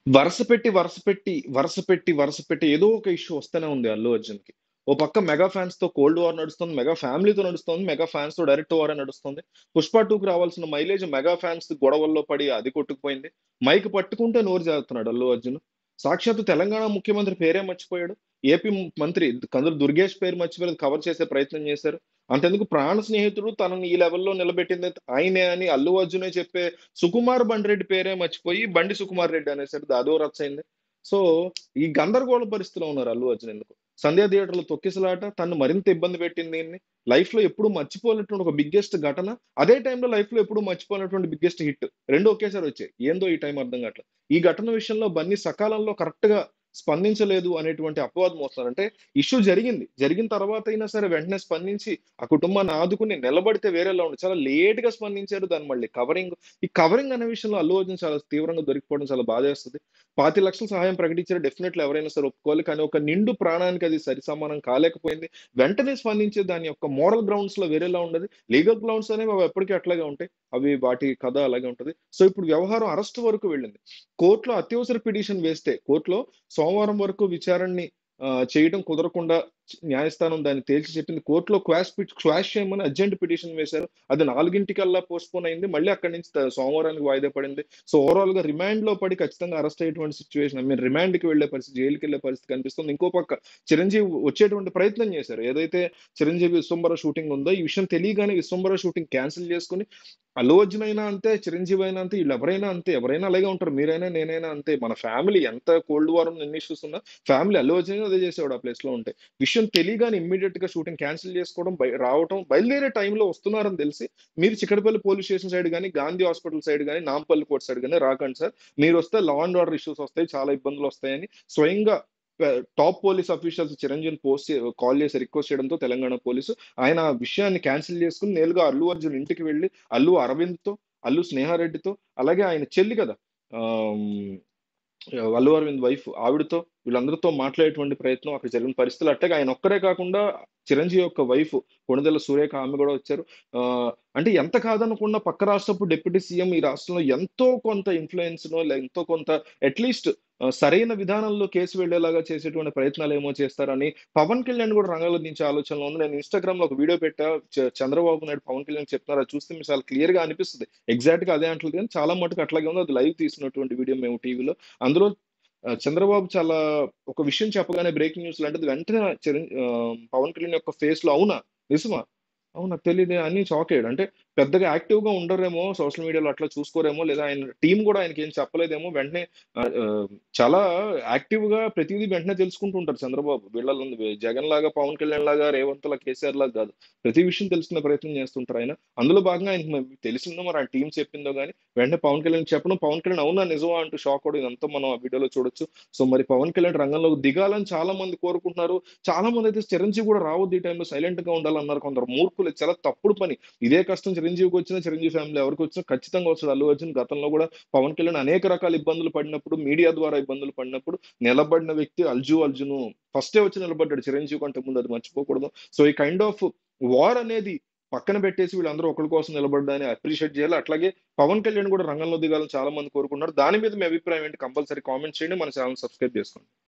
వరుస పెట్టి ఏదో ఒక ఇష్యూ వస్తూనే ఉంది అల్లు అర్జున్‌కి. ఓ పక్క మెగా ఫ్యాన్స్‌తో కోల్డ్ వార్ నడుస్తుంది. మెగా ఫ్యామిలీతో నడుస్తుంది. మెగా ఫ్యాన్స్‌తో డైరెక్ట్ వారే నడుస్తుంది. 'పుష్ప 2'కి రావాల్సిన మైలేజ్ మెగా ఫ్యాన్స్ గొడవల్లో పడి అది కొట్టుకుపోయింది. మైక్ పట్టుకుంటే నోరు జారుతున్నాడు అల్లు అర్జున్. సాక్షాత్తు తెలంగాణ ముఖ్యమంత్రి పేరే మర్చిపోయాడు. ఏపీ మంత్రి కందులు దుర్గేష్ పేరు మర్చిపోయి కవర్ చేసే ప్రయత్నం చేశారు. అంతెందుకు ప్రాణ స్నేహితుడు తనని ఈ లెవెల్‌లో నిలబెట్టింది ఆయనే అని అల్లు అర్జునే చెప్పే సుకుమార్ బండిరెడ్డి పేరే మర్చిపోయి బండి సుకుమార్ రెడ్డి అనేసాడు. అదో రచ్చయింది. సో, ఈ గందరగోళ పరిస్థితిలో ఉన్నారు అల్లు అర్జున్ ఎందుకో. 'సంధ్య థియేటర్‌లో' తొక్కిసలాట తనను మరింత ఇబ్బంది పెట్టింది దీన్ని. లైఫ్‌లో ఎప్పుడూ మర్చిపోలేనటువంటి ఒక బిగ్గెస్ట్ ఘటన. అదే టైంలో లైఫ్‌లో ఎప్పుడూ మర్చిపోలేనటువంటి బిగ్గెస్ట్ హిట్. 2 ఒకేసారి వచ్చాయి. ఏందో ఈ టైం అర్థం కావట్లేదు. ఈ ఘటన విషయంలో బన్నీ సకాలంలో కరెక్ట్‌గా స్పందించలేదు అనేటువంటి అపవాదం మోస్తున్నారు. అంటే ఇష్యూ జరిగింది. జరిగిన తర్వాత అయినా సరే వెంటనే స్పందించి ఆ కుటుంబాన్ని ఆదుకుని నిలబడితే వేరేలా ఉండు. చాలా లేట్‌గా స్పందించారు. దాన్ని మళ్ళీ ఈ కవరింగ్ అనే విషయంలో అల్లు అర్జున్ చాలా తీవ్రంగా దొరికిపోవడం చాలా బాధేస్తది. 25,00,000 సహాయం ప్రకటించారు. డెఫినెట్‌లీ ఎవరైనా సరే ఒప్పుకోవాలి. కానీ ఒక నిండు ప్రాణానికి అది సరిసమానం కాలేకపోయింది. వెంటనే స్పందించి దాని యొక్క మోరల్ గ్రౌండ్స్‌లో వేరేలా ఉండదు. లీగల్ గ్రౌండ్స్ అనేవి అవి ఎప్పటికీ అట్లాగే ఉంటాయి. అవి వాటి కథ అలాగే ఉంటది. సో, ఇప్పుడు వ్యవహారం అరెస్ట్ వరకు వెళ్ళింది. కోర్ట్‌లో అత్యవసర పిటిషన్ వేస్తే కోర్ట్‌లో సోమవారం వరకు విచారణని చేయడం కుదరకుండా న్యాయస్థానం దాన్ని తేల్చి చెప్పింది. కోర్ట్‌లో క్వాష్ చేయమని అర్జెంట్ పిటిషన్ వేశారు. అది 4:00కల్లా పోస్ట్‌పోన్ అయింది. మళ్ళీ అక్కడి నుంచి సోమవారానికి వాయిదా పడింది. సో, ఓవరాల్‌గా రిమాండ్‌లో పడి ఖచ్చితంగా అరెస్ట్ అయ్యేటువంటి సిట్యుయేషన్ రిమాండ్‌కి వెళ్ళే పరిస్థితి, జైలుకెళ్ళే పరిస్థితి కనిపిస్తుంది. ఇంకో పక్క చిరంజీవి వచ్చేటువంటి ప్రయత్నం చేశారు. ఏదైతే చిరంజీవి 'విశ్వంబర' షూటింగ్ ఉందో, ఈ విషయం తెలియగానే 'విశ్వంబర' షూటింగ్ క్యాన్సెల్ చేసుకొని అల్లు అర్జున్ అయినా అంతే, చిరంజీవి అయినా అంతే, ఈళ్ళెవరైనా అంతే. ఎవరైనా అలాగే ఉంటారు. మీరైనా, నేనైనా అంతే. మన ఫ్యామిలీ ఎంత కోల్డ్ వార్ ఉన్న ఎన్ని ఇష్యూస్ ఉన్నా ఫ్యామిలీ అల్లు అర్జున్ అదే చేసేవాడు ఆ ప్లేస్‌లో ఉంటే. విషయం తెలియగానే ఇమ్మీడియేట్‌గా షూటింగ్ క్యాన్సెల్ చేసుకోవడం, రావటం, బయలుదేరే టైంలో వస్తున్నారని తెలిసి, మీరు చిక్కడపల్లి పోలీస్ స్టేషన్ సైడ్ గాని, గాంధీ హాస్పిటల్ సైడ్ గాని, నాంపల్లి కోర్ట్ సైడ్ గాని రాకండి సార్. మీరొస్తే లా అండ్ ఆర్డర్ ఇష్యూస్ వస్తాయి. చాలా ఇబ్బందులొస్తాయని స్వయంగా ప టాప్ పోలీస్ ఆఫీషియల్స్ చిరంజీవిని కాల్ చేసి రిక్వెస్ట్ చేయడంతో తెలంగాణ పోలీసు ఆయన ఆ విషయాన్ని క్యాన్సెల్ చేసుకొని నేరుగా అల్లు అర్జున్ ఇంటికి వెళ్లి అల్లు అరవింద్‌తో, అల్లు స్నేహారెడ్డితో అలాగే ఆయన చెల్లి కదా! ఆహ్, హ్మ్. అల్లు అరవింద్ వైఫ్ ఆవిడతో వీళ్ళందరితో మాట్లాడేటువంటి ప్రయత్నం అక్కడ జరిగిన పరిస్థితులు అట్టాగే ఆయన ఒక్కరే కాకుండా చిరంజీవి యొక్క వైఫ్ కొణిదెల సురేఖ ఆమె కూడా వచ్చారు. అంటే ఎంత కాదనుకున్న పక్క రాష్ట్రపు డిప్యూటీ సీఎం ఈ రాష్ట్రంలో ఎంతో కొంత ఇన్‌ఫ్లూయెన్స్‌నో ఎంతో కొంత అట్‌లీస్ట్ సరైన విధానంలో కేసు వెళ్ళేలాగా చేసేటువంటి ప్రయత్నాలేమో చేస్తారని పవన్ కళ్యాణ్ కూడా రంగంలో దించే ఆలోచనలో ఉంది. నేను ఇన్‌స్టాగ్రామ్‌లో ఒక వీడియో పెట్టా. చంద్రబాబు నాయుడు పవన్ కళ్యాణ్ చెప్తున్నారు. అది చూస్తే మీకు చాలా క్లియర్‌గా అనిపిస్తది. ఎగ్జాక్ట్‌గా అదే అంటలేదు గానీ చాలా మటుకు అట్లాగే ఉంది. అది లైవ్ తీసినటువంటి వీడియో మేము టీవీలో. అందులో చంద్రబాబు చాలా ఒక విషయం చెప్పగానే బ్రేకింగ్ న్యూస్ లాంటిది వెంటనే పవన్ కళ్యాణ్ యొక్క ఫేస్‌లో అవునా? నిజమా? అవును. నాకు తెలీదే అని షాక్ అయ్యాడు. అంటే పెద్దగా యాక్టివ్‌గా ఉండరేమో, సోషల్ మీడియాలో అట్లా చూసుకోరేమో, లేదా ఆయన టీమ్ గూడా ఆయనకేం చెప్పలేదేమో. వెంటనే ఆహ్, ఆహ్, చాలా యాక్టివ్‌గా ప్రతీదీ వెంటనే తెలుసుకుంటూ ఉంటారు చంద్రబాబు. జగన్‌లాగా, పవన్ కళ్యాణ్‌లాగా, రేవంత్‌లా, కేసీఆర్‌లాగా గాదు. ప్రతి విషయం తెలుసుకునే ప్రయత్నం చేస్తుంటారు ఆయన. అందులో భాగంగా ఆయనకి తెలిసిందో మరి ఆయన టీమ్ చెప్పిందో గాని, వెంటనే పవన్ కళ్యాణ్‌కి చెప్పడం, పవన్ కళ్యాణ్ అవునా? నిజమా? అంటూ షాక్ అవ్వడం ఇదంతా మనం ఆ వీడియోలో చూడొచ్చు. సో, మరి పవన్ కళ్యాణ్ రంగంలోకి దిగాలని చాలా మంది కోరుకుంటున్నారు. చాలా మందైతే చిరంజీవి కూడా రావద్దు ఈ టైంలో సైలెంట్‌గా ఉండాలన్నారు. కొందరు మూర్ఖులు. చాలా తప్పుడు పని. ఇదే కష్టం చిరంజీవికొచ్చినా, చిరంజీవి ఫ్యామిలీ ఎవరికొచ్చినా ఖచ్చితంగా వస్తది. అల్లు అర్జున్ గతంలో కూడా పవన్ కళ్యాణ్ అనేక రకాల ఇబ్బందులు పడినప్పుడు, మీడియా ద్వారా ఇబ్బందులు పడినప్పుడు నిలబడిన వ్యక్తి అర్జును. ఫస్టే వచ్చి నిలబడ్డాడు చిరంజీవి కంటే ముందు అది మర్చిపోకూడదు. సో, ఈ కైండ్ ఆఫ్ వార్ అనేది పక్కన పెట్టేసి వీళ్ళందరూ ఒకళ్ళ కోసం నిలబడ్డాన్ని అప్రిషియేట్ చేయాలి. అట్లాగే పవన్ కళ్యాణ్ కూడా రంగంలో దిగాలని చాలా మంది కోరుకుంటున్నారు. దాని మీద మీ అభిప్రాయం ఏంటి? కంపల్సరీ కామెంట్ చేయండి. మన ఛానెల్ సబ్స్క్రైబ్ చేసుకోండి.